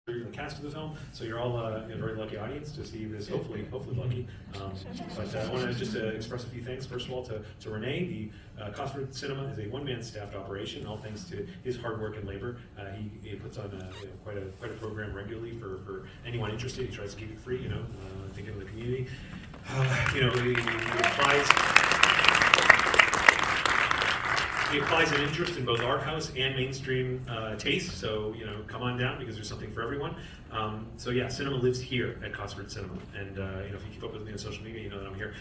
in the cast of the film, so you're all a very lucky audience to see this. Hopefully lucky. But I want to just express a few thanks. First of all, to Renee. The Cosford Cinema is a one-man staffed operation. All thanks to his hard work and labor. He puts on quite a program regularly for anyone interested. He tries to keep it free. Thinking of the community. He applies an interest in both art house and mainstream taste, so come on down because there's something for everyone. So yeah, cinema lives here at Cosford Cinema, and if you keep up with me on social media, you know that I'm here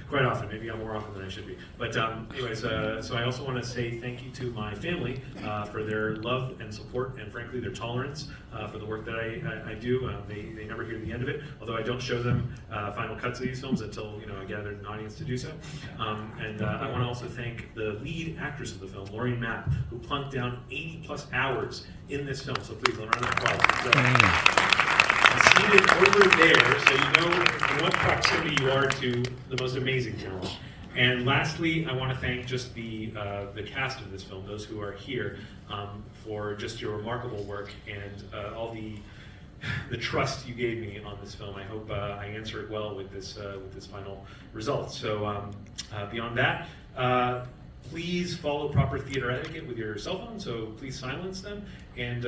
quite often. Maybe I'm more often than I should be. But anyways, so I also want to say thank you to my family for their love and support, and frankly their tolerance for the work that I do. They never hear the end of it, although I don't show them final cuts of these films until I gathered an audience to do so. And I want to also thank the lead actress of the film, Lorien Mapp, who plunked down 80+ hours in this film. So please, a round of applause. Seated over there, so you know in what proximity you are to the most amazing film. And lastly, I want to thank just the cast of this film, those who are here, for just your remarkable work and all the trust you gave me on this film. I hope I answer it well with this final result. So beyond that, please follow proper theater etiquette with your cell phone. So please silence them, and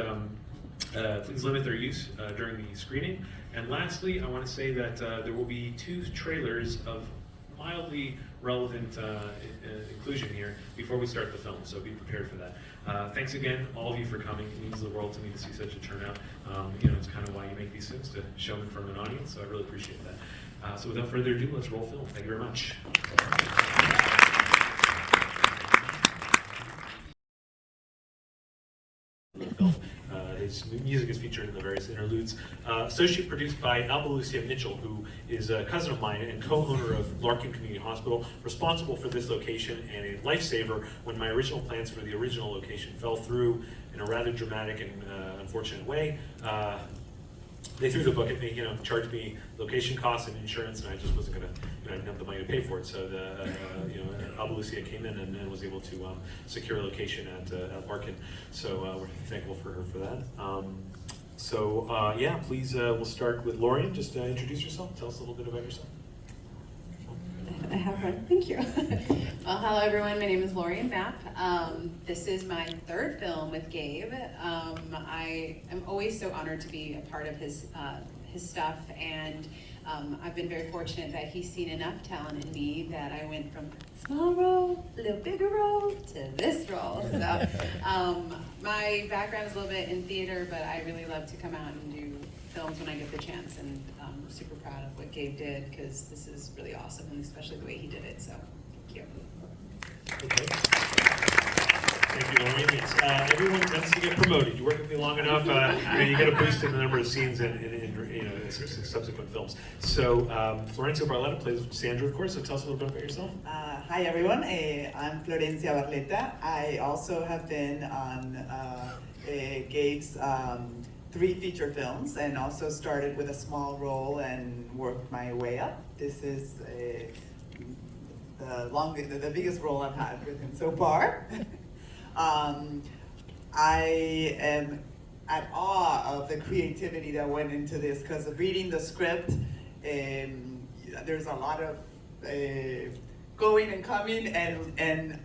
please limit their use during the screening. And lastly, I want to say that there will be 2 trailers of mildly relevant inclusion here before we start the film, so be prepared for that. Thanks again, all of you, for coming. It means the world to me to see such a turnout. It's kind of why you make these things, to show them in front of an audience, so I really appreciate that. So without further ado, let's roll film. Thank you very much. His music is featured in the various interludes. Associate produced by Lucia Mitchell, who is a cousin of mine and co-owner of Larkin Community Hospital, responsible for this location and a lifesaver when my original plans for the original location fell through in a rather dramatic and unfortunate way. They threw the book at me, charged me location costs and insurance, and I just wasn't going to, I didn't have the money to pay for it. So Lucia came in and was able to secure a location at Larkin. So we're thankful for her for that. Yeah, please, we'll start with Lorien. Just introduce yourself. Tell us a little bit about yourself. I have one. Thank you. Well, hello everyone. My name is Lorien Mapp. This is my 3rd film with Gabe. I am always so honored to be a part of his stuff, and I've been very fortunate that he's seen enough talent in me that I went from small role, a little bigger role, to this role. So my background is a little bit in theater, but I really love to come out and do films when I get the chance, and I'm super proud of what Gabe did, because this is really awesome, and especially the way he did it, so thank you. Okay. Thank you, Lorien. Yes, everyone tends to get promoted. You work with me long enough, you get a boost in the number of scenes in subsequent films. So Florencia Barletta plays Sandra, of course, so tell us a little bit about yourself. Hi everyone, I'm Florencia Barletta. I also have been on Gabe's 3 feature films, and also started with a small role and worked my way up. This is the biggest role I've had with him so far. I am at awe of the creativity that went into this, because of reading the script, there's a lot of going and coming, and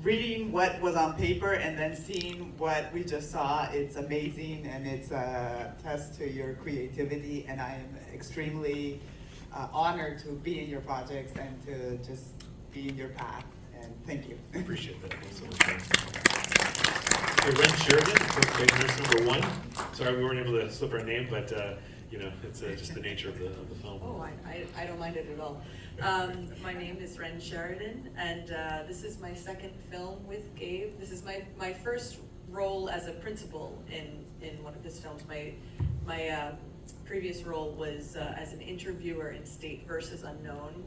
reading what was on paper and then seeing what we just saw. It's amazing, and it's a test to your creativity, and I am extremely honored to be in your projects and to just be in your path, and thank you. Appreciate that. Thanks so much. Ren Sheridan, first nurse number 1. Sorry we weren't able to slip our name, but it's just the nature of the film. Oh, I don't mind it at all. My name is Ren Sheridan, and this is my 2nd film with Gabe. This is my first role as a principal in one of his films. My previous role was as an interviewer in State versus Unknown.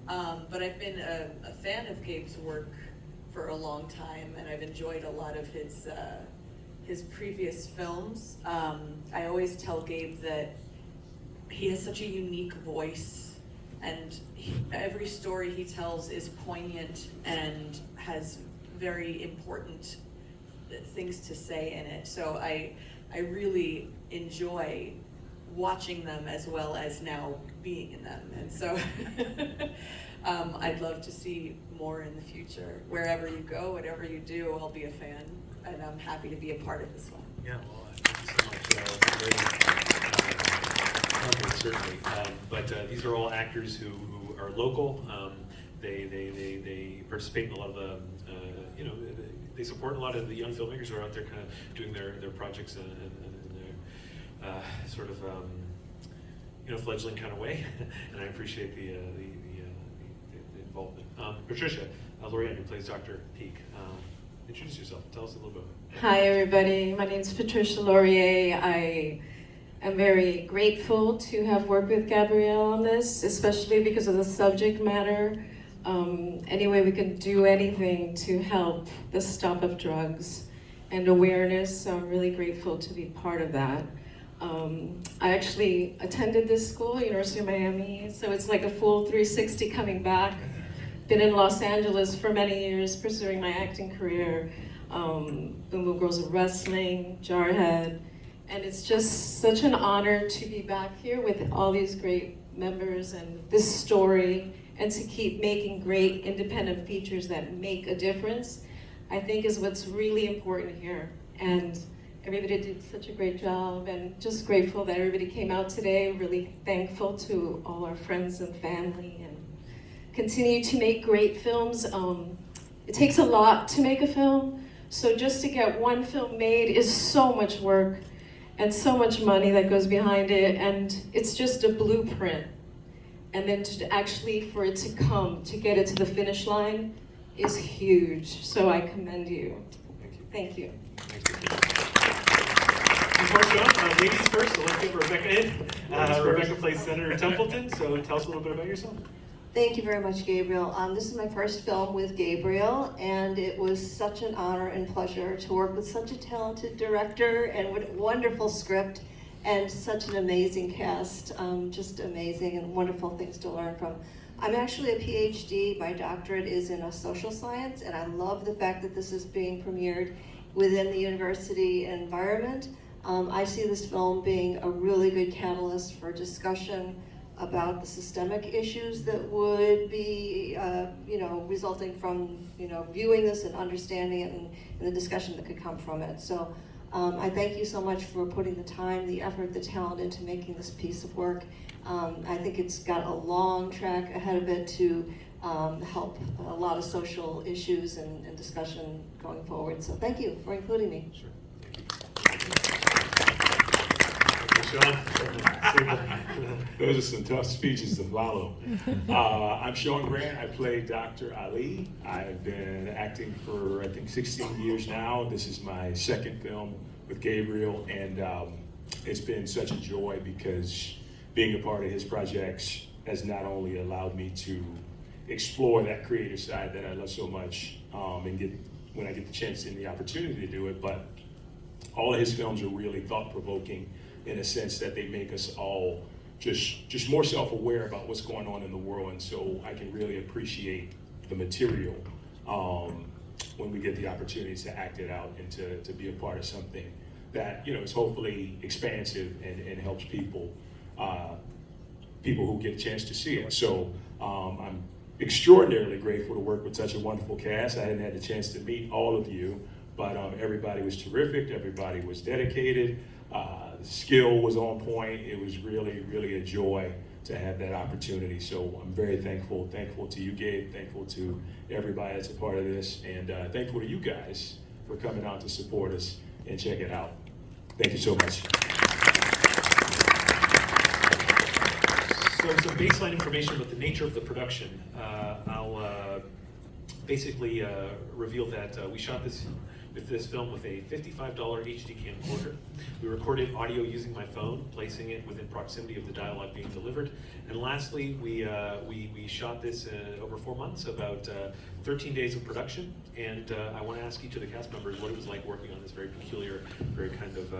But I've been a fan of Gabe's work for a long time, and I've enjoyed a lot of his previous films. I always tell Gabe that he has such a unique voice, and every story he tells is poignant and has very important things to say in it. So I really enjoy watching them as well as now being in them. And so I'd love to see more in the future. Wherever you go, whatever you do, I'll be a fan, and I'm happy to be a part of this one. Yeah, well, thank you so much. Certainly. But these are all actors who are local. They participate in a lot of the, they support a lot of the young filmmakers who are out there kind of doing their projects in their sort of, fledgling kind of way. And I appreciate the involvement. Patricia Lorian, who plays Dr. Peak. Introduce yourself. Tell us a little bit. Hi, everybody. My name is Patricia Laurier. I am very grateful to have worked with Gabrielle on this, especially because of the subject matter. Any way we can do anything to help the stop of drugs and awareness, so I'm really grateful to be part of that. I actually attended this school, University of Miami, so it's like a full 360 coming back. Been in Los Angeles for many years pursuing my acting career, Boom Boom Girls of Wrestling, Jarhead, and it's just such an honor to be back here with all these great members and this story, and to keep making great independent features that make a difference, I think is what's really important here. And everybody did such a great job, and just grateful that everybody came out today, really thankful to all our friends and family, and continue to make great films. It takes a lot to make a film, so just to get one film made is so much work and so much money that goes behind it, and it's just a blueprint. And then to actually, for it to come, to get it to the finish line is huge, so I commend you. Thank you. Thank you. Before Sean, ladies first, so let's get Rebecca in. Rebecca plays Senator Templeton, so tell us a little bit about yourself. Thank you very much, Gabriel. This is my first film with Gabriel, and it was such an honor and pleasure to work with such a talented director and with a wonderful script and such an amazing cast. Just amazing and wonderful things to learn from. I'm actually a PhD. My doctorate is in a social science, and I love the fact that this is being premiered within the university environment. I see this film being a really good catalyst for discussion about the systemic issues that would be, resulting from, viewing this and understanding it, and the discussion that could come from it. So I thank you so much for putting the time, the effort, the talent into making this piece of work. I think it's got a long track ahead of it to help a lot of social issues and discussion going forward. So thank you for including me. Sure. Sean. Those are some tough speeches to follow. I'm Sean Grant. I play Dr. Ali. I've been acting for, I think, 16 years now. This is my second film with Gabriel, and it's been such a joy because being a part of his projects has not only allowed me to explore that creative side that I love so much, and when I get the chance and the opportunity to do it, but all of his films are really thought-provoking in a sense that they make us all just more self-aware about what's going on in the world, and so I can really appreciate the material when we get the opportunity to act it out and to be a part of something that is hopefully expansive and helps people who get a chance to see it. So I'm extraordinarily grateful to work with such a wonderful cast. I hadn't had the chance to meet all of you, but everybody was terrific. Everybody was dedicated. The skill was on point. It was really, really a joy to have that opportunity. So I'm very thankful to you, Gabe, thankful to everybody that's a part of this, and thankful to you guys for coming out to support us and check it out. Thank you so much. So some baseline information about the nature of the production. I'll basically reveal that we shot this film with a $55 HD camcorder. We recorded audio using my phone, placing it within proximity of the dialogue being delivered. And lastly, we shot this over 4 months, about 13 days of production. And I want to ask each of the cast members what it was like working on this very peculiar, very kind of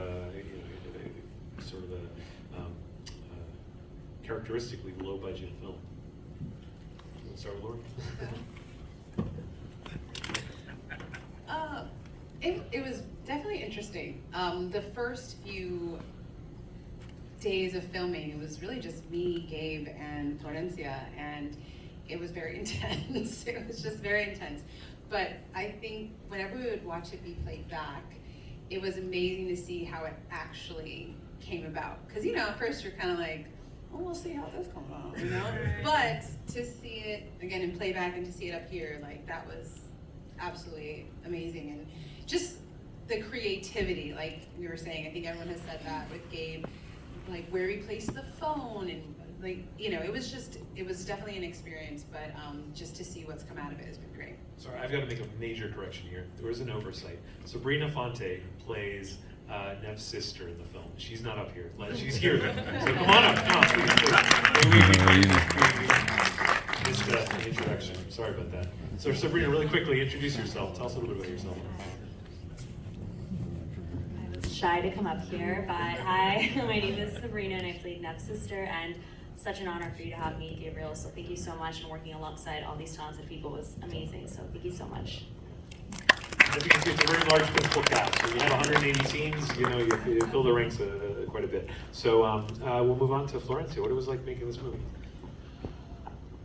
sort of a characteristically low-budget film. Let's start with Lauren. It was Definitely interesting. The first few days of filming, it was really just me, Gabe, and Florencia, and it was very intense. It was just very intense. But I think whenever we would watch it be played back, it was amazing to see how it actually came about. Because, at first you're kind of like, oh, we'll see how this comes out, But to see it, again, in playback and to see it up here, like, that was absolutely amazing. And just the creativity, like we were saying, I think everyone has said that with Gabe, like where he placed the phone and like, it was definitely an experience, but just to see what's come out of it has been great. Sorry, I've got to make a major correction here. There was an oversight. Sabrina Fonte plays Nev's sister in the film. She's not up here. She's here. So come on up. Come on, please. We missed the introduction. Sorry about that. So Sabrina, really quickly, introduce yourself. Tell us a little bit about yourself. I was shy to come up here, but hi, my name is Sabrina and I played Nev's sister, and such an honor for you to have me, Gabriel, so thank you so much, and working alongside all these talented people was amazing, so thank you so much. As you can see, it's a very large principal cast. So you have 180 scenes, you fill the ranks quite a bit. So we'll move on to Florencia. What it was like making this movie?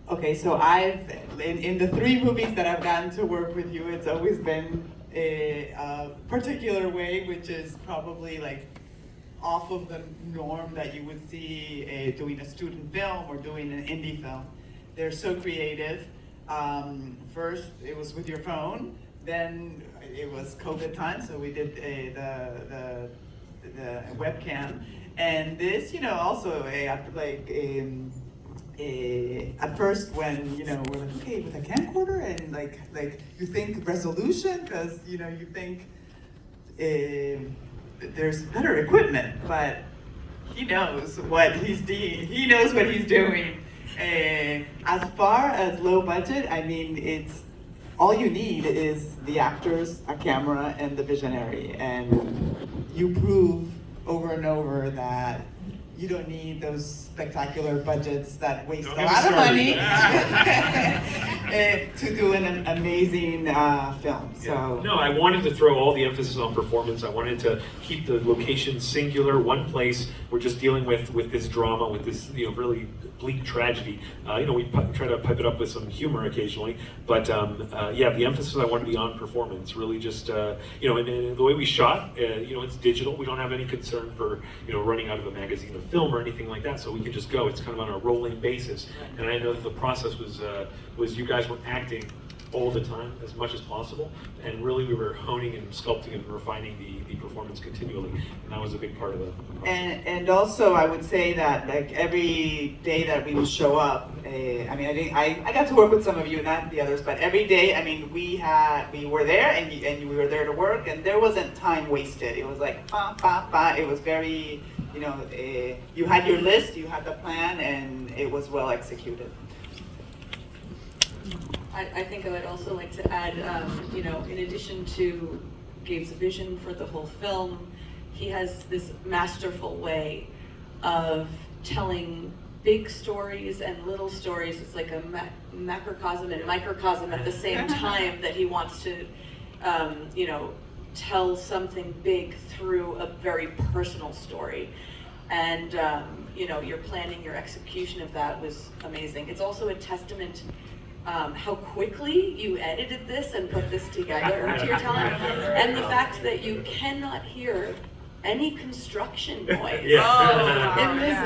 Okay, so I've, in the 3 movies that I've gotten to work with you, it's always been a particular way, which is probably like off of the norm that you would see doing a student film or doing an indie film. They're so creative. First, it was with your phone. Then it was COVID time, so we did the webcam. And this, also at first when, we're like, okay, with a camcorder and like you think resolution, because, you think there's better equipment, but he knows what he's doing. As far as low budget, I mean, it's all you need is the actors, a camera, and the visionary, and you prove over and over that you don't need those spectacular budgets that waste a lot of money to do an amazing film. So no, I wanted to throw all the emphasis on performance. I wanted to keep the location singular, one place. We're just dealing with this drama, with this really bleak tragedy. We try to pipe it up with some humor occasionally, but the emphasis I wanted to be on performance. Really, just and the way we shot, it's digital. We don't have any concern for running out of a magazine of film or anything like that, so we can just go. It's kind of on a rolling basis. And I know that the process was you guys were acting all the time as much as possible, and really we were honing and sculpting and refining the performance continually, and that was a big part of the process. And also I would say that like every day that we would show up, I got to work with some of you, not the others, but every day, we were there and we were there to work, and there wasn't time wasted. It was like it was very, you had your list, you had the plan, and it was well executed. I think I would also like to add, in addition to Gabe's vision for the whole film, he has this masterful way of telling big stories and little stories. It's like a macrocosm and microcosm at the same time, that he wants to, tell something big through a very personal story. And, your planning, your execution of that was amazing. It's also a testament how quickly you edited this and put this together to your talent, and the fact that you cannot hear any construction noise.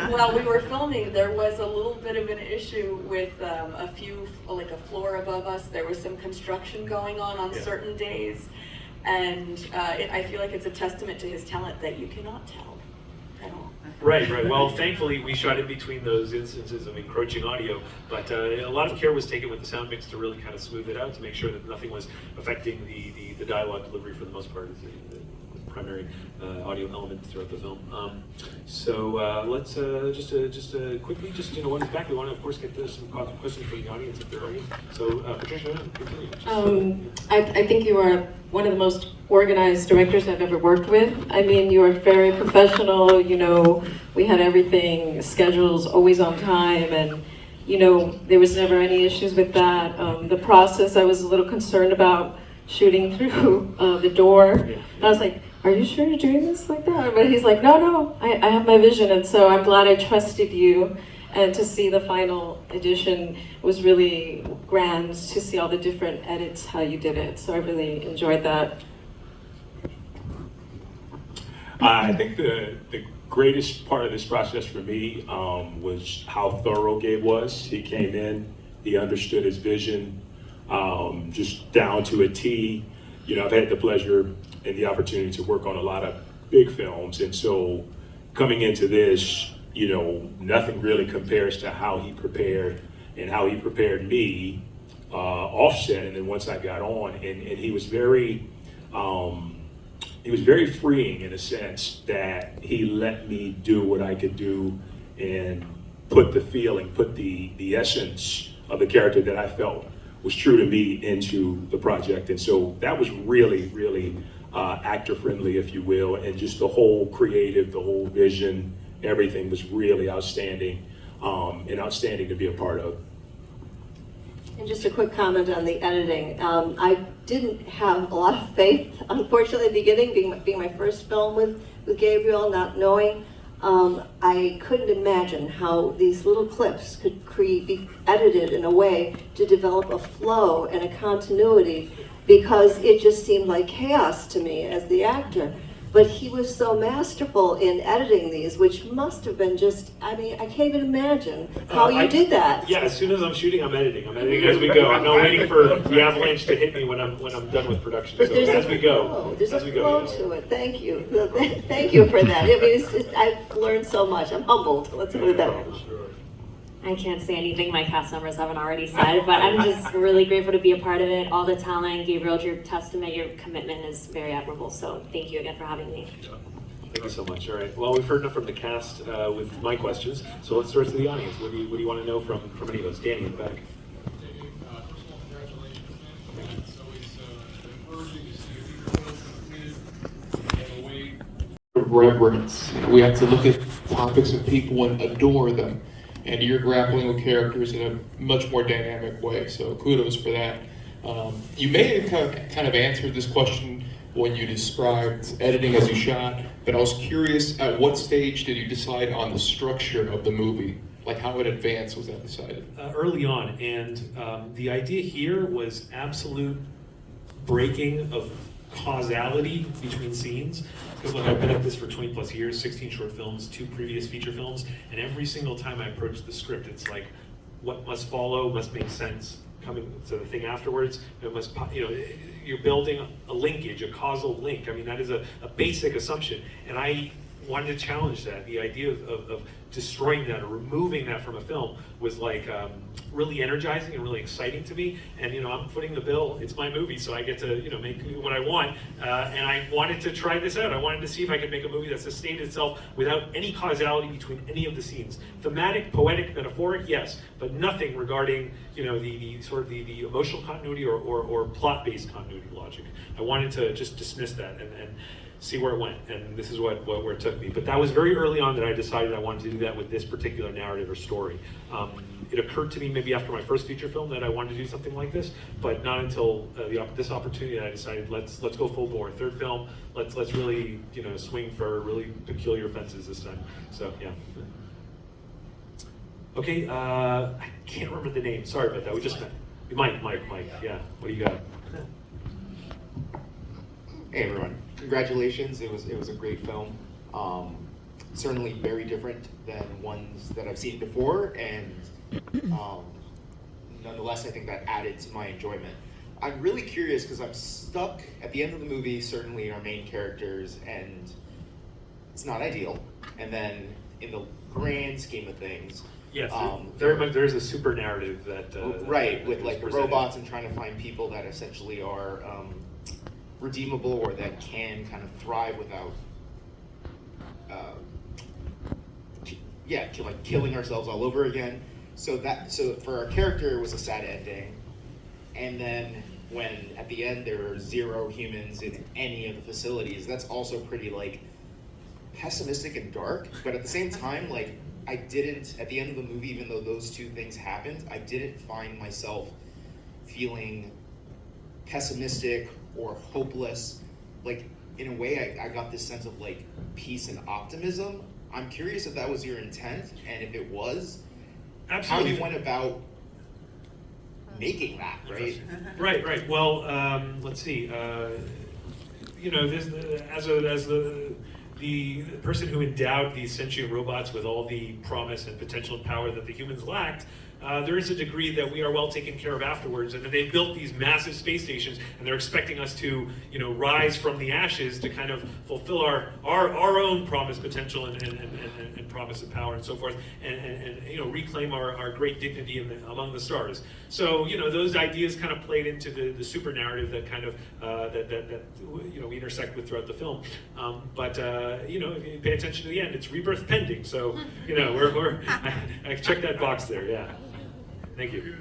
While we were filming, there was a little bit of an issue with a floor above us. There was some construction going on certain days, and I feel like it's a testament to his talent that you cannot tell at all. Right. Well, thankfully, we shot in between those instances of encroaching audio, but a lot of care was taken with the sound mix to really kind of smooth it out, to make sure that nothing was affecting the dialogue delivery for the most part. The primary audio element throughout the film. Let's just quickly, what is back? We want to, of course, get some questions from the audience if there are any. So, Patricia, continue. I think you are one of the most organized directors I've ever worked with. I mean, you are very professional. We had everything, schedules always on time, and there was never any issues with that. The process I was a little concerned about, shooting through the door. And I was like, are you sure you're doing this like that? But he's like, no, I have my vision. And so I'm glad I trusted you. And to see the final edition was really grand, to see all the different edits, how you did it. So I really enjoyed that. I think the greatest part of this process for me was how thorough Gabe was. He came in, he understood his vision, just down to a T. You know, I've had the pleasure and the opportunity to work on a lot of big films, and so coming into this, you know, nothing really compares to how he prepared and how he prepared me offset. And then once I got on, and he was very freeing in a sense that he let me do what I could do and put the feeling, put the essence of the character that I felt was true to me into the project. And so that was really, really actor friendly, if you will, and just the whole creative, the whole vision, everything was really outstanding, and outstanding to be a part of. And just a quick comment on the editing. I didn't have a lot of faith, unfortunately, at the beginning, being my first film with Gabriel, not knowing. I couldn't imagine how these little clips could be edited in a way to develop a flow and a continuity, because it just seemed like chaos to me as the actor. But he was so masterful in editing these, which must have been just, I mean, I can't even imagine how you did that. Yeah, as soon as I'm shooting, I'm editing. I'm editing as we go. I'm not waiting for the avalanche to hit me when I'm done with production. But So there's as a we go, flow. There's as a we flow go. to it. Thank you. Thank you for that. I mean, it's just, I've learned so much. I'm humbled. Let's put it that way. I can't say anything my cast members haven't already said, but I'm just really grateful to be a part of it. All the talent, Gabriel, your testament, your commitment is very admirable. So thank you again for having me. Thank you so much. All right. Well, we've heard enough from the cast with my questions, so let's start to the audience. What do you want to know from any of those? Danny in the back. First of all, congratulations, man. It's always encouraging to see a future film completed in a way of reverence. We have to look at topics and people and adore them. And you're grappling with characters in a much more dynamic way. So kudos for that. You may have kind of answered this question when you described editing as you shot, but I was curious, at what stage did you decide on the structure of the movie? Like how in advance was that decided? Early on, and the idea here was absolute breaking of causality between scenes. Because look, I've been at this for 20 plus years, 16 short films, 2 previous feature films, and every single time I approach the script, it's like, what must follow must make sense coming to the thing afterwards. It must, you're building a linkage, a causal link. I mean, that is a basic assumption, and I wanted to challenge that. The idea of destroying that or removing that from a film was like really energizing and really exciting to me. And I'm footing the bill. It's my movie, so I get to make what I want. And I wanted to try this out. I wanted to see if I could make a movie that sustained itself without any causality between any of the scenes. Thematic, poetic, metaphoric, yes, but nothing regarding the sort of the emotional continuity or plot-based continuity logic. I wanted to just dismiss that and see where it went, and this is where it took me. But that was very early on that I decided I wanted to do that with this particular narrative or story. It occurred to me maybe after my first feature film that I wanted to do something like this, but not until this opportunity that I decided let's go full bore. Third film, let's really swing for really peculiar fences this time. So yeah. Okay, I can't remember the name. Sorry about that. We just met. Mike. Yeah. What do you got? Hey everyone, congratulations. It was a great film. Certainly very different than ones that I've seen before, and nonetheless I think that added to my enjoyment. I'm really curious because I'm stuck at the end of the movie, certainly our main characters, and it's not ideal. And then in the grand scheme of things, yes, very much there's a super narrative that right, with that like the presented. robots and trying to find people that essentially are redeemable or that can kind of thrive without like killing ourselves all over again. So for our character it was a sad ending, and then when at the end there were 0 humans in any of the facilities, that's also pretty like pessimistic and dark. But at the same time, like I didn't, at the end of the movie, even though those 2 things happened, I didn't find myself feeling pessimistic or hopeless. Like, in a way, I got this sense of like peace and optimism. I'm curious if that was your intent, and if it was, Absolutely. how you went about making that, right? Right. Well, let's see. You know, as the person who endowed these sentient robots with all the promise and potential and power that the humans lacked, there is a degree that we are well taken care of afterwards, and that they've built these massive space stations, and they're expecting us to, you know, rise from the ashes to kind of fulfill our own promise, potential, and promise of power and so forth, and you know, reclaim our great dignity among the stars. So, you know, those ideas kind of played into the super narrative that kind of that you know, we intersect with throughout the film. But you know, if you pay attention to the end, it's rebirth pending. So, you know, I checked that box there. Yeah. Thank you.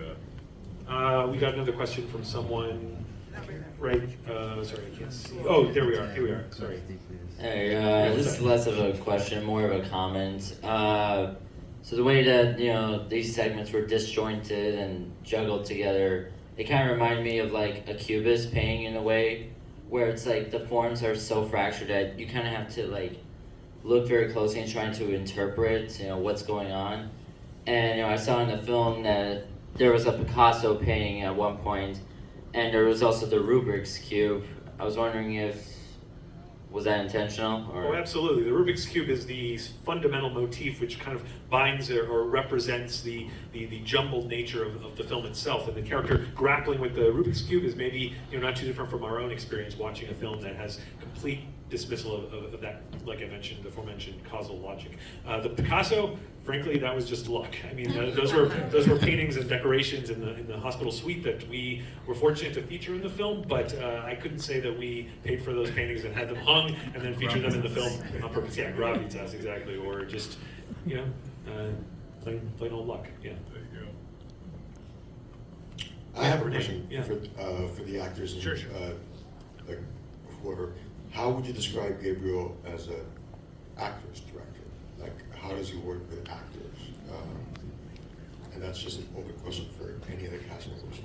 We got another question from someone. Right. Sorry, I can't see. Oh, there we are. Here we are. Sorry. Hey, this is less of a question, more of a comment. So the way that, you know, these segments were disjointed and juggled together, they kind of remind me of like a cubist painting in a way, where it's like the forms are so fractured that you kind of have to like look very closely and trying to interpret, you know, what's going on. And, you know, I saw in the film that there was a Picasso painting at one point, and there was also the Rubik's Cube. I was wondering if, was that intentional? Or? Oh, absolutely. The Rubik's Cube is the fundamental motif which kind of binds or represents the jumbled nature of the film itself. And the character grappling with the Rubik's Cube is maybe, you know, not too different from our own experience watching a film that has complete dismissal of that, like I mentioned, the aforementioned causal logic. The Picasso, frankly, that was just luck. I mean, those were paintings and decorations in the hospital suite that we were fortunate to feature in the film, but I couldn't say that we paid for those paintings and had them hung and then featured them in the film on purpose. Yeah, gravitas, exactly, or just, you know, plain old luck. Yeah. I have a question Yeah. for the actors and Sure, sure. like whoever. How would you describe Gabriel as an actor's director? Like, how does he work with actors? And that's just an open question for any of the cast members.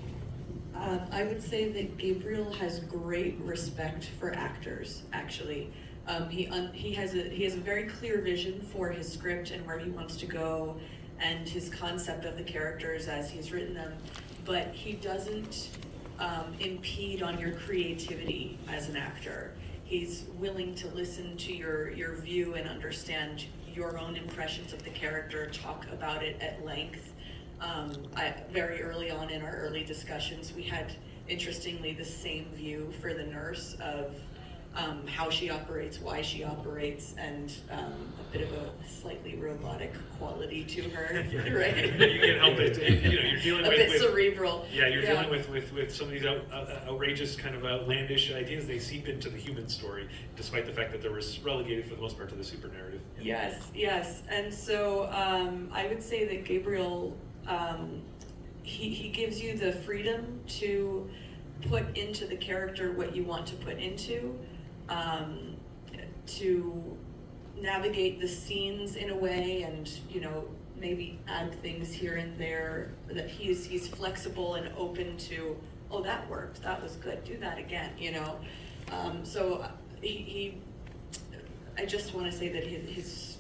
I would say that Gabriel has great respect for actors, actually. He has a very clear vision for his script and where he wants to go, and his concept of the characters as he's written them, but he doesn't impede on your creativity as an actor. He's willing to listen to your view and understand your own impressions of the character, talk about it at length. Very early on in our early discussions, we had, interestingly, the same view for the nurse of how she operates, why she operates, and a bit of a slightly robotic quality to her, right? You can't help it. You know, you're dealing a with bit cerebral. Yeah, you're dealing with some of these outrageous, kind of outlandish ideas. They seep into the human story, despite the fact that they were relegated for the most part to the super narrative. Yes. And so I would say that Gabriel, he gives you the freedom to put into the character what you want to put into, to navigate the scenes in a way, and, you know, maybe add things here and there, that he's flexible and open to, oh, that worked, that was good, do that again, you know. So I just want to say that his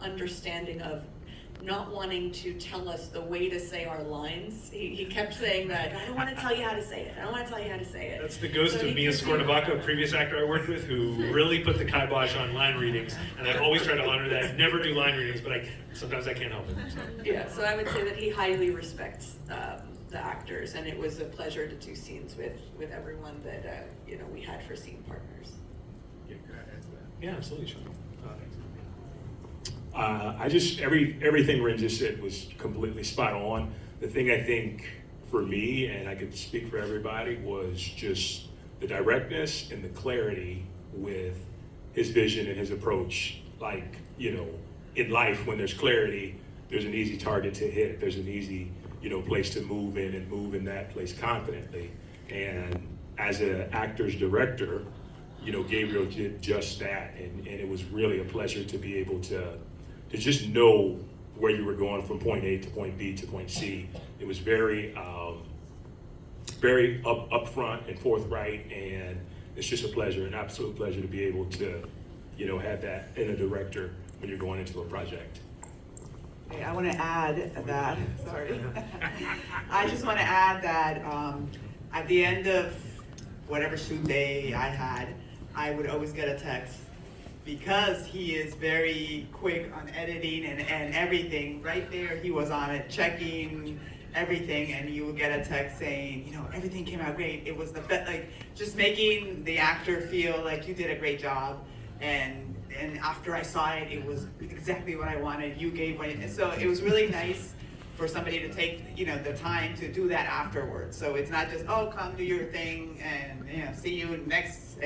understanding of not wanting to tell us the way to say our lines. He kept saying that, I don't want to tell you how to say it. I don't want to tell you how to say it. That's the ghost So of he Mia gives you- Skornavaca, a previous actor I worked with, who really put the kibosh on line readings, and I always try to honor that. I never do line readings, but sometimes I can't help it. So. Yeah, so I would say that he highly respects the actors, and it was a pleasure to do scenes with everyone that you know, we had for scene partners. Yeah, absolutely, Sean. Everything Ren just said was completely spot on. The thing I think for me, and I could speak for everybody, was just the directness and the clarity with his vision and his approach. Like, you know, in life, when there's clarity, there's an easy target to hit. There's an easy, you know, place to move in and move in that place confidently. And as an actor's director, you know, Gabriel did just that, and it was really a pleasure to be able to just know where you were going from point A to point B to point C. It was very very upfront and forthright, and it's just a pleasure, an absolute pleasure to be able to, have that in a director when you're going into a project. Hey, I want to add that, sorry. I just want to add that at the end of whatever shoot day I had, I would always get a text because he is very quick on editing and everything. Right there, he was on it, checking everything, and you would get a text saying, everything came out great. It was the best, like just making the actor feel like you did a great job. And after I saw it, it was exactly what I wanted. You gave what, so it was really nice for somebody to take, the time to do that afterwards. So it's not just, oh, come do your thing and see you next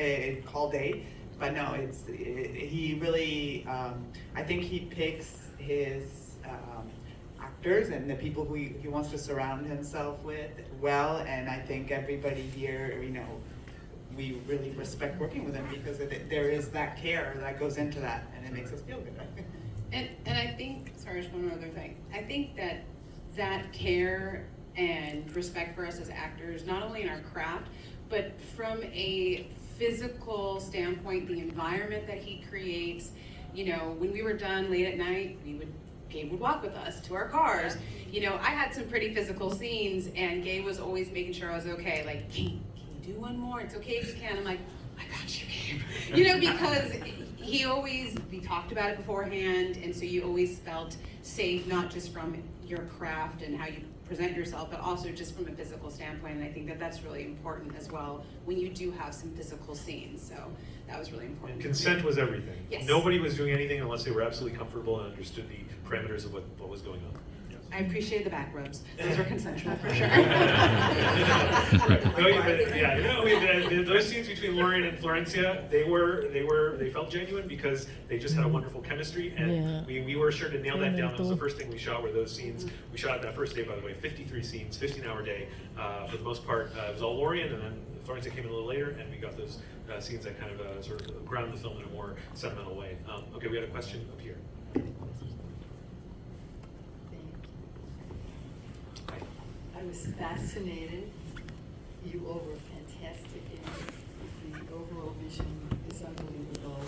call date. But no, he really, I think he picks his actors and the people who he wants to surround himself with well. And I think everybody here, we really respect working with him because there is that care that goes into that, and it makes us feel good. And I think, sorry, just one other thing. I think that care and respect for us as actors, not only in our craft, but from a physical standpoint, the environment that he creates. When we were done late at night, Gabe would walk with us to our cars. I had some pretty physical scenes, and Gabe was always making sure I was okay. Like, can you do one more? It's okay if you can. I'm like, I got you, Gabe. Because we talked about it beforehand, and so you always felt safe, not just from your craft and how you present yourself, but also just from a physical standpoint. And I think that's really important as well when you do have some physical scenes. So that was really important. And consent was everything. Yes. Nobody was doing anything unless they were absolutely comfortable and understood the parameters of what was going on. Yes. I appreciate the back rubs. Those were consensual for sure. Those scenes between Lorian and Florencia, they felt genuine because they just had a wonderful chemistry, and we were sure to nail that down. That was the first thing we shot, were those scenes. We shot that first day, by the way, 53 scenes, 15-hour day. For the most part, it was all Lorian, and then Florencia came in a little later, and we got those scenes that kind of sort of ground the film in a more sentimental way. Okay, we had a question up here. I was fascinated. You all were fantastic, and the overall vision is unbelievable,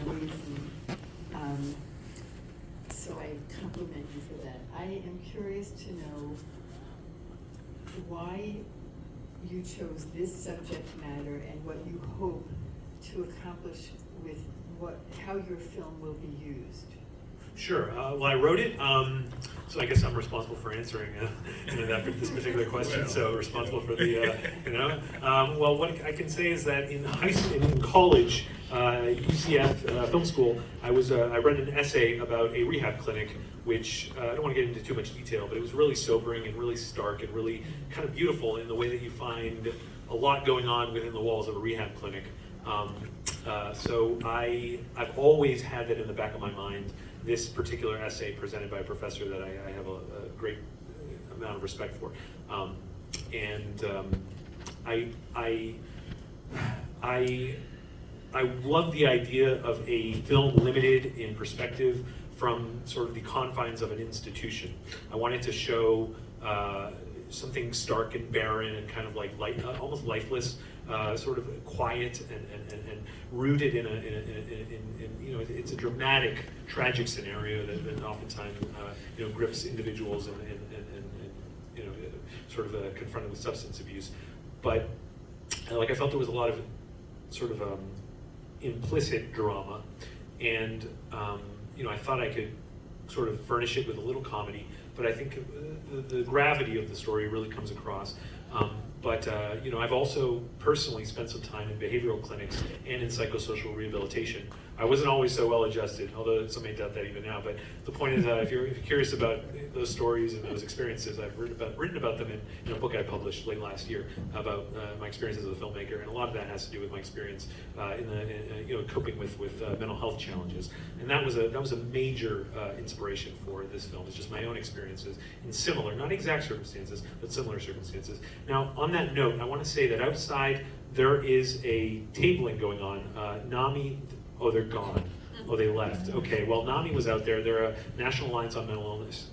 amazing. So I compliment you for that. I am curious to know why you chose this subject matter and what you hope to accomplish with how your film will be used. Sure. Well, I wrote it, so I guess I'm responsible for answering this particular question. So responsible for the, Well, what I can say is that in college, UCF Film School, I read an essay about a rehab clinic, which I don't want to get into too much detail, but it was really sobering and really stark and really kind of beautiful in the way that you find a lot going on within the walls of a rehab clinic. So I've always had that in the back of my mind. This particular essay presented by a professor that I have a great amount of respect for, I love the idea of a film limited in perspective from sort of the confines of an institution. I wanted to show something stark and barren and kind of like almost lifeless, sort of quiet and rooted in it's a dramatic, tragic scenario that oftentimes grips individuals and sort of confronted with substance abuse. But I felt there was a lot of sort of implicit drama, and I thought I could sort of furnish it with a little comedy. But I think the gravity of the story really comes across. But I've also personally spent some time in behavioral clinics and in psychosocial rehabilitation. I wasn't always so well adjusted, although some may doubt that even now. But the point is, if you're curious about those stories and those experiences, I've written about them in a book I published late last year about my experiences as a filmmaker, and a lot of that has to do with my experience in coping with mental health challenges. And that was a major inspiration for this film. It's just my own experiences in similar, not exact circumstances, but similar circumstances. Now, on that note, I want to say that outside there is a tabling going on. Nami, oh, they're gone. Oh, they left. Okay, well, NAMI was out there. They're a National Alliance on Mental Illness.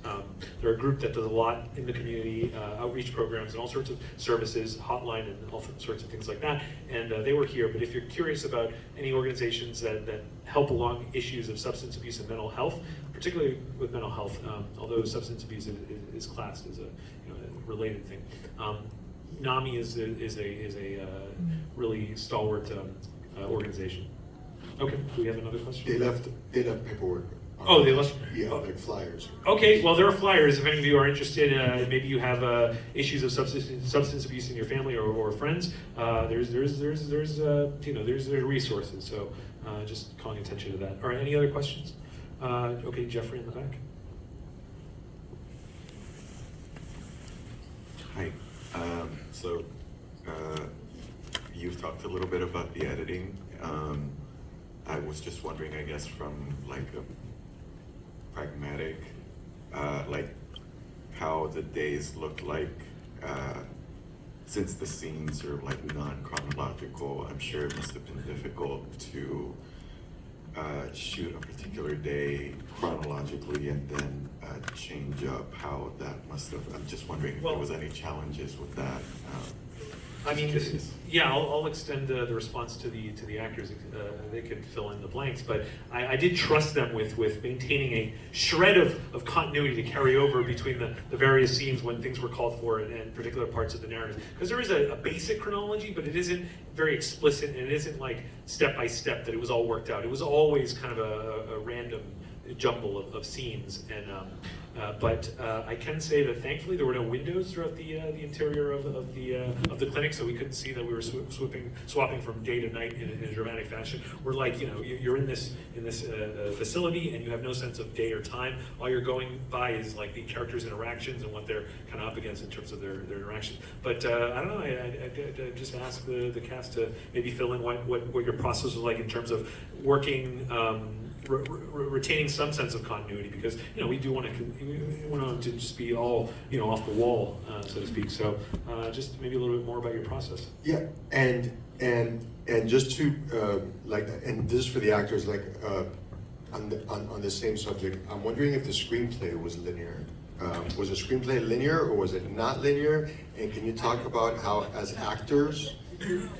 They're a group that does a lot in the community, outreach programs and all sorts of services, hotline and all sorts of things like that. And they were here, but if you're curious about any organizations that help along issues of substance abuse and mental health, particularly with mental health, although substance abuse is classed as a related thing, NAMI is a really stalwart organization. Okay, do we have another question? They left paperwork. Oh, they left? Yeah, like flyers. Okay, well, there are flyers. If any of you are interested, maybe you have issues of substance abuse in your family or friends. There's resources. So just calling attention to that. All right, any other questions? Okay, Jeffrey in the back. Hi. You've talked a little bit about the editing. I was just wondering, I guess, from like a pragmatic, like how the days look like, since the scenes are like non-chronological. I'm sure it must have been difficult to shoot a particular day chronologically and then change up how that must have. I'm just wondering if there was any challenges with that. I mean, yeah, I'll extend the response to the actors. They could fill in the blanks, but I did trust them with maintaining a shred of continuity to carry over between the various scenes when things were called for and particular parts of the narrative. Because there is a basic chronology, but it isn't very explicit, and it isn't like step by step that it was all worked out. It was always kind of a random jumble of scenes, and but I can say that thankfully there were no windows throughout the interior of the clinic, so we couldn't see that we were swapping from day to night in a dramatic fashion. We're like, you're in this facility and you have no sense of day or time. All you're going by is like the characters' interactions and what they're kind of up against in terms of their interactions. But I don't know. I just ask the cast to maybe fill in what your process was like in terms of working. Retaining some sense of continuity, because we do want to just be all off the wall, so to speak. So just maybe a little bit more about your process. Yeah, and just to and this is for the actors, on the same subject. I'm wondering if the screenplay was linear. Was the screenplay linear or was it not linear? And can you talk about how, as actors,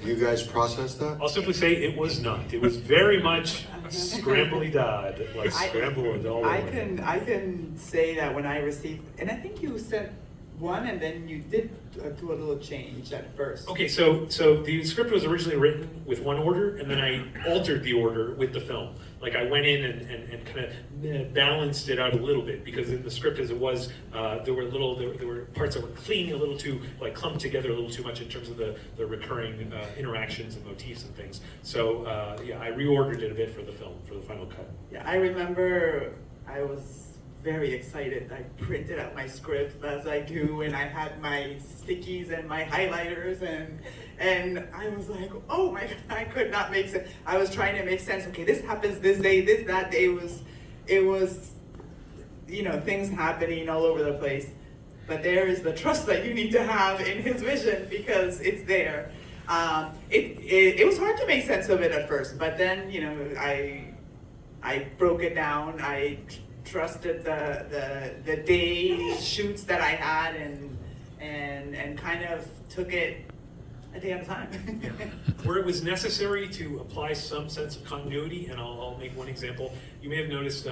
you guys process that? I'll simply say it was not. It was very much scrambly-dod, like scrambled all over. I can say that when I received, and I think you sent one, and then you did do a little change at first. Okay, so the script was originally written with one order, and then I altered the order with the film. Like I went in and kind of balanced it out a little bit, because in the script as it was, there were parts that were clean a little too, like clumped together a little too much in terms of the recurring interactions and motifs and things. So yeah, I reordered it a bit for the film, for the final cut. Yeah, I remember I was very excited. I printed out my script as I do, and I had my stickies and my highlighters, and I was like, oh my God, I could not make sense. I was trying to make sense. Okay, this happens this day, that day. It was, things happening all over the place. But there is the trust that you need to have in his vision, because it's there. It was hard to make sense of it at first, but then I broke it down. I trusted the day shoots that I had and kind of took it a day at a time. Where it was necessary to apply some sense of continuity, and I'll make one example. You may have noticed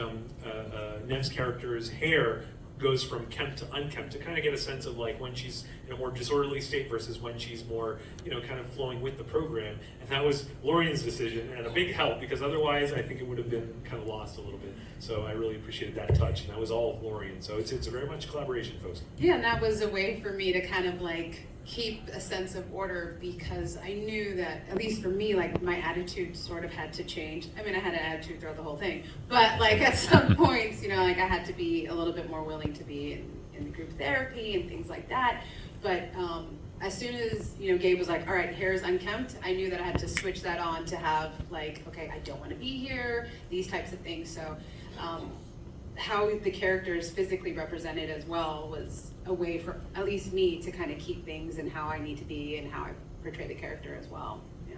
Nev's character's hair goes from kempt to unkempt to kind of get a sense of like when she's in a more disorderly state versus when she's more, kind of flowing with the program. And that was Lorian's decision, and a big help, because otherwise I think it would have been kind of lost a little bit. So I really appreciated that touch, and that was all Lorian. So it's a very much collaboration, folks. Yeah, and that was a way for me to kind of like keep a sense of order, because I knew that, at least for me, like my attitude sort of had to change. I mean, I had an attitude throughout the whole thing, but like at some points, like I had to be a little bit more willing to be in the group therapy and things like that. But as soon as, Gabe was like, all right, hair is unkempt, I knew that I had to switch that on to have like, okay, I don't want to be here, these types of things. So how the character is physically represented as well was a way for at least me to kind of keep things and how I need to be and how I portray the character as well. Yeah.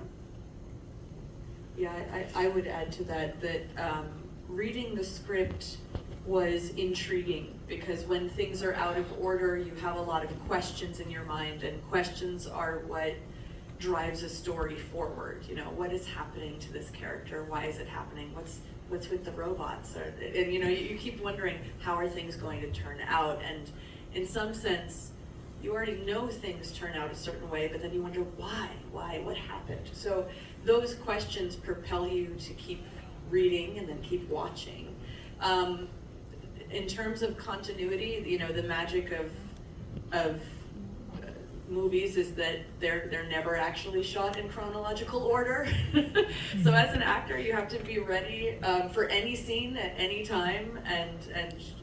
Yeah, I would add to that reading the script was intriguing, because when things are out of order, you have a lot of questions in your mind, and questions are what drives a story forward. You know, what is happening to this character? Why is it happening? What's with the robots? And you know, you keep wondering, how are things going to turn out? And in some sense, you already know things turn out a certain way, but then you wonder why, what happened? So those questions propel you to keep reading and then keep watching. In terms of continuity, you know, the magic of movies is that they're never actually shot in chronological order. So as an actor, you have to be ready for any scene at any time and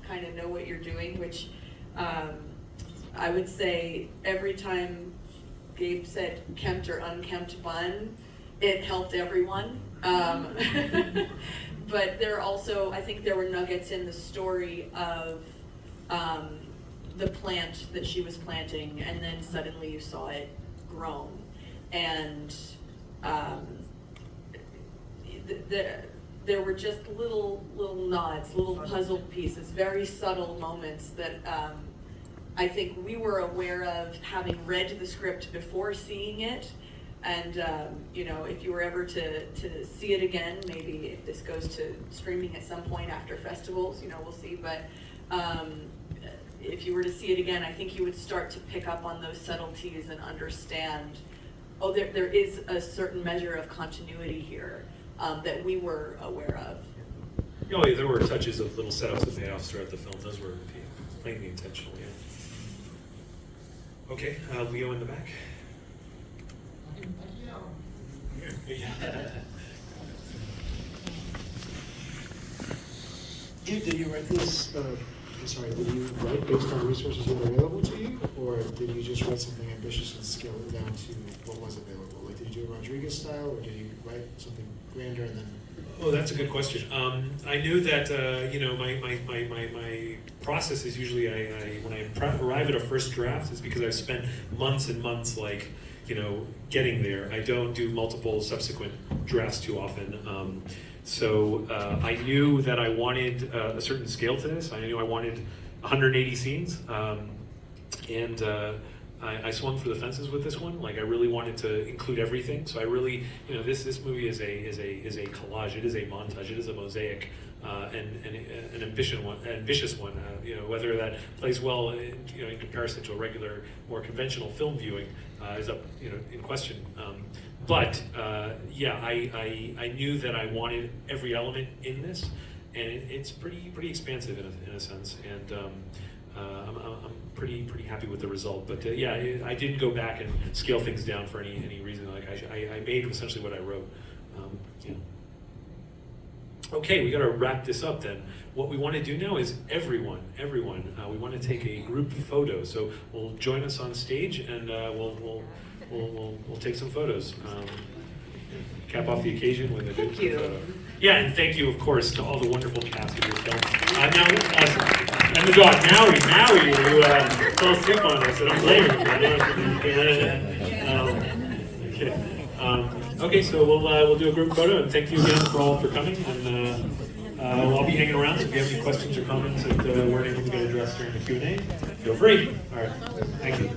kind of know what you're doing, which I would say every time Gabe said kempt or unkempt bun, it helped everyone. But there also, I think there were nuggets in the story of the plant that she was planting, and then suddenly you saw it grown. And there were just little nods, little puzzle pieces, very subtle moments that I think we were aware of, having read the script before seeing it. And you know, if you were ever to see it again, maybe if this goes to streaming at some point after festivals, you know, we'll see. But if you were to see it again, I think you would start to pick up on those subtleties and understand, oh, there is a certain measure of continuity here that we were aware of. Oh, yeah, there were touches of little setups and payoffs throughout the film. Those were plainly intentional, yeah. Okay, Leo in the back. Did you write this, did you write based on resources that were available to you, or did you just write something ambitious and scale it down to what was available? Like, did you do a Rodriguez style, or did you write something grander and then? Oh, that's a good question. I knew that you know, my process is usually when I arrive at a first draft is because I've spent months and months, like, you know, getting there. I don't do multiple subsequent drafts too often. So I knew that I wanted a certain scale to this. I knew I wanted 180 scenes, and I swung for the fences with this one. Like, I really wanted to include everything. So I really, you know, this movie is a collage. It is a montage. It is a mosaic, and an ambitious one. You know, whether that plays well, in comparison to a regular, more conventional film viewing, is up, in question. But yeah, I knew that I wanted every element in this, and it's pretty expansive in a sense, and I'm pretty happy with the result. But yeah, I didn't go back and scale things down for any reason. Like, I made essentially what I wrote. Yeah. Okay, we got to wrap this up then. What we want to do now is everyone, we want to take a group photo. So we'll join us on stage, and we'll take some photos. Cap off the occasion with a good photo. Yeah, and thank you, of course, to all the wonderful cast of your film. And the dog, Maui, who fell asleep on us, and I'm blaming him. Okay, so we'll do a group photo, and thank you again for coming. And I'll be hanging around, so if you have any questions or comments that weren't able to get addressed during the Q&A, feel free. All right, thank you.